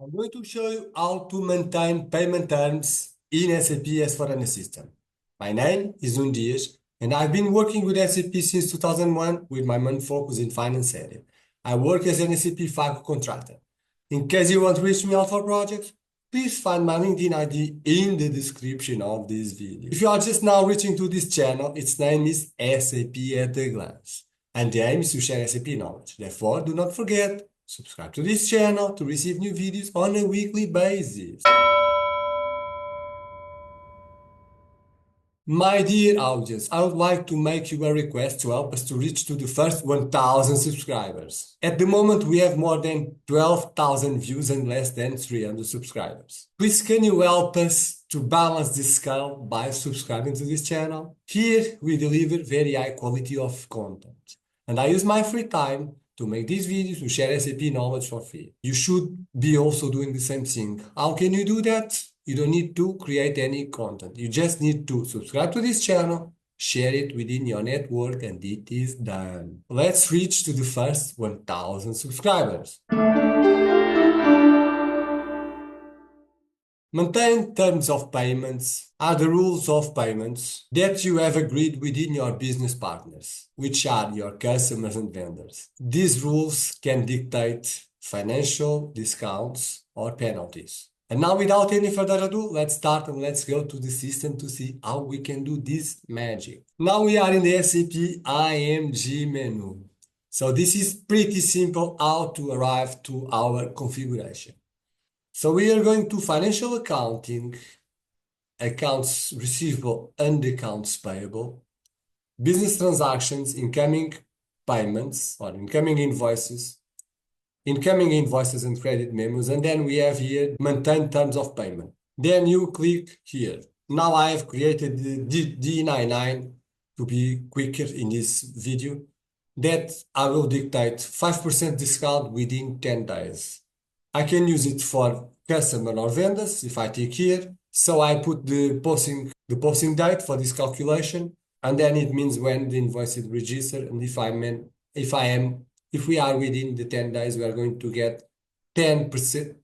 I'm going to show you how to maintain payment terms in SAP S/4HANA system. My name is Dias, and I've been working with SAP since 2001 with my main focus in finance area. I work as an SAP FICO contractor. In case you want to reach me out for projects, please find my LinkedIn ID in the description of this video. If you are just now reaching to this channel, its name is SAP at a glance, and the aim is to share SAP knowledge. Therefore, do not forget subscribe to this channel to receive new videos on a weekly basis. My dear audience, I would like to make you a request to help us to reach to the first 1000 subscribers. At the moment, we have more than 12,000 views and less than 300 subscribers. Please can you help us to balance this scale by subscribing to this channel? Here, we deliver very high quality of content. And I use my free time to make these videos to share SAP knowledge for free. You should be also doing the same thing. How can you do that? You don't need to create any content. You just need to subscribe to this channel, share it within your network, and it is done. Let's reach to the first 1000 subscribers. Maintain terms of payments are the rules of payments that you have agreed within your business partners, which are your customers and vendors. These rules can dictate financial discounts or penalties. And now, without any further ado, let's start and let's go to the system to see how we can do this magic. Now we are in the SAP IMG menu. So this is pretty simple how to arrive to our configuration. So we are going to financial accounting, accounts receivable and accounts payable, business transactions, incoming payments or incoming invoices and credit memos. And then we have here maintain terms of payment. Then you click here. Now I have created the D99 to be quicker in this video that I will dictate 5% discount within 10 days. I can use it for customer or vendors if I tick here. So I put the posting date for this calculation, and then it means when the invoice is registered. And if we are within the 10 days, we are going to get 10%,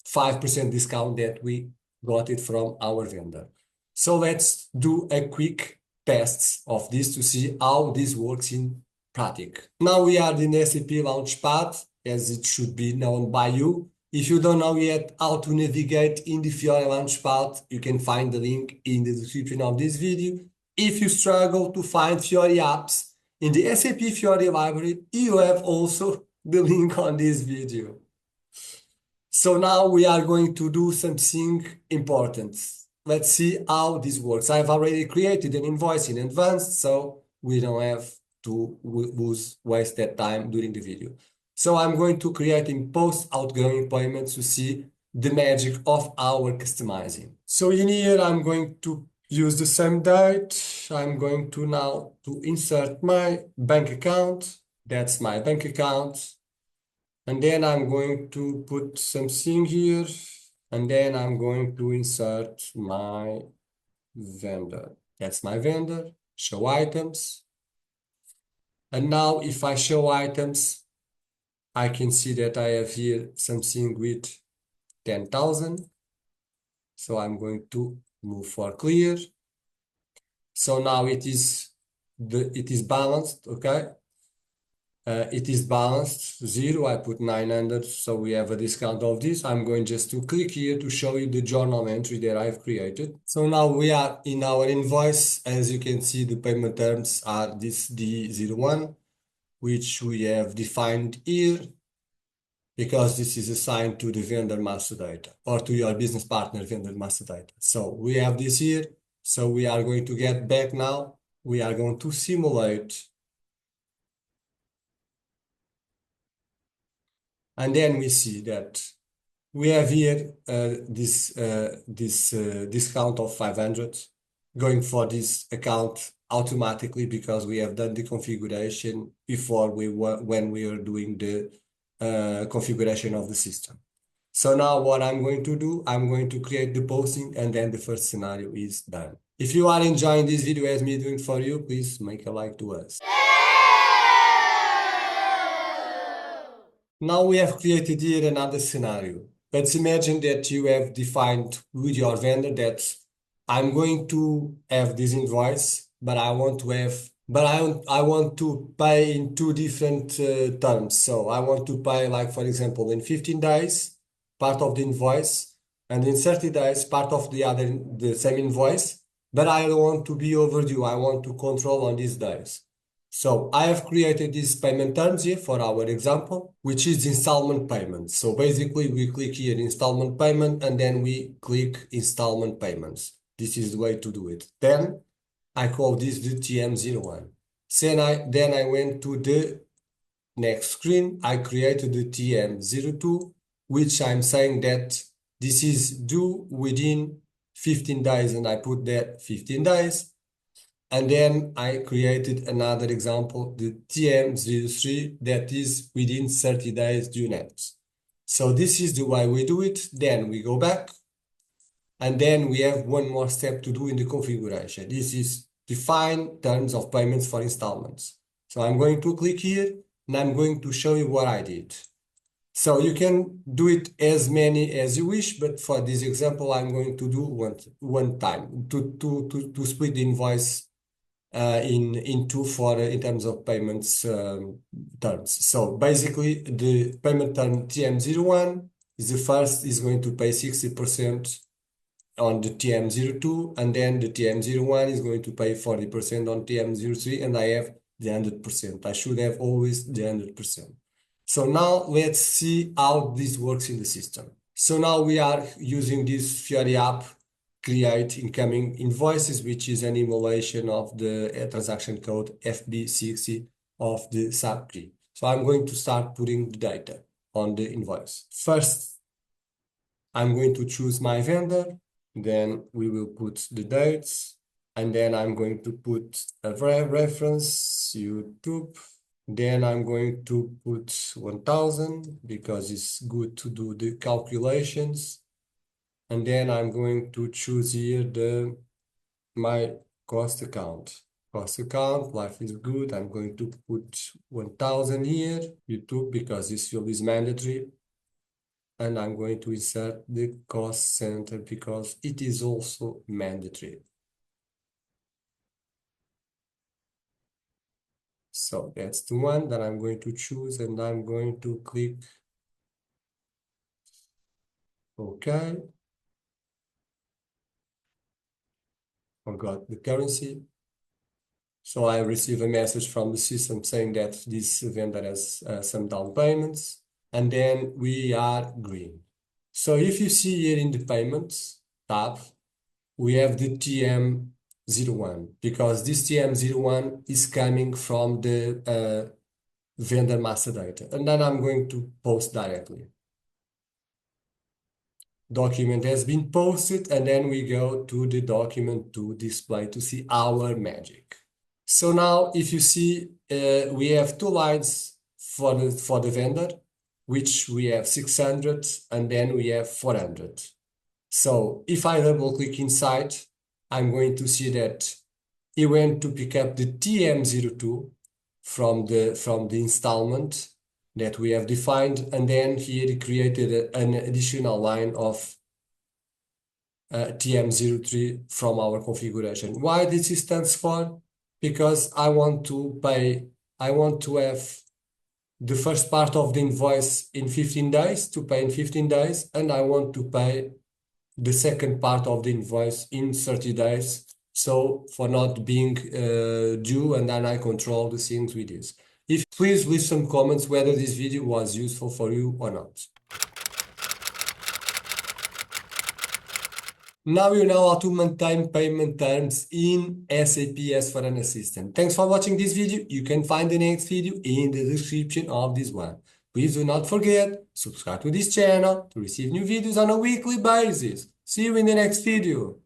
5% discount that we got it from our vendor. So let's do a quick test of this to see how this works in practice. Now we are in SAP LAUNCHPAD, as it should be known by you. If you don't know yet how to navigate in the Fiori LAUNCHPAD, you can find the link in the description of this video. If you struggle to find Fiori apps in the SAP Fiori library, you have also the link on this video. So now we are going to do something important. Let's see how this works. I've already created an invoice in advance, so we don't have to waste that time during the video. So I'm going to create in post outgoing payments to see the magic of our customizing. So in here, I'm going to use the same date. I'm going to now to insert my bank account. That's my bank account. And then I'm going to put something here. And then I'm going to insert my vendor. That's my vendor. Show items. And now if I show items, I can see that I have here something with 10,000. So I'm going to move for clear. So now it is balanced, okay? It is balanced 0. I put 900, so we have a discount of this. I'm going just to click here to show you the journal entry that I've created. So now we are in our invoice. As you can see, the payment terms are this D01, which we have defined here, because this is assigned to the vendor master data or to your business partner vendor master data. So we have this here. So we are going to get back now. We are going to simulate. And then we see that we have here this discount of 500 going for this account automatically, because we have done the configuration before when we were doing the configuration of the system. So now what I'm going to do, I'm going to create the posting, and then the first scenario is done. If you are enjoying this video as me doing for you, please make a like to us. Now we have created here another scenario. let's imagine that you have defined with your vendor that I'm going to have this invoice, but I want to pay in two different terms. So I want to pay, like, for example, in 15 days, part of the invoice, and in 30 days, part of the same invoice, but I don't want to be overdue. I want to control on these days. So I have created these payment terms here for our example, which is installment payment. So basically we click here installment payment and then we click installment payments. This is the way to do it. Then I call this the TM01. Then I went to the next screen. I created the TM02, which I'm saying that this is due within 15 days and I put that 15 days. And then I created another example, the TM03, that is within 30 days due next. So this is the way we do it. Then we go back, and then we have one more step to do in the configuration. This is define terms of payments for installments. So I'm going to click here, and I'm going to show you what I did. So you can do it as many as you wish, but for this example, I'm going to do one time to split the invoice in two for in terms of payments terms. So basically, the payment term TM01 is the first is going to pay 60% on the TM02, and then the TM01 is going to pay 40% on TM03, and I have the 100%. I should have always the 100%. So now let's see how this works in the system. So now we are using this Fiori app create incoming invoices, which is an emulation of the transaction code FB60 of the SAP. So I'm going to start putting the data on the invoice. First, I'm going to choose my vendor. Then we will put the dates. And then I'm going to put a reference, YouTube. Then I'm going to put 1000 because it's good to do the calculations. And then I'm going to choose here my cost account. Cost account, life is good. I'm going to put 1000 here, YouTube, because this field is mandatory. And I'm going to insert the cost center because it is also mandatory. So that's the one that I'm going to choose, and I'm going to click OK. Forgot the currency. So I receive a message from the system saying that this vendor has some down payments, and then we are green. So if you see here in the payments tab, we have the TM01 because this TM01 is coming from the vendor master data, and then I'm going to post directly. Document has been posted, and then we go to the document to display to see our magic. So now if you see, we have two lines for the vendor, which we have 600 and then we have 400. So if I double click inside, I'm going to see that he went to pick up the TM02 from the installment that we have defined, and then here he created an additional line of TM03 from our configuration. Why this stands for? Because I want to have the first part of the invoice in 15 days, to pay in 15 days, and I want to pay the second part of the invoice in 30 days. So for not being due, and then I control the things with this. Please leave some comments whether this video was useful for you or not. Now you know how to maintain payment terms in SAP S/4HANA system. Thanks for watching this video. You can find the next video in the description of this one. Please do not forget, subscribe to this channel to receive new videos on a weekly basis. See you in the next video.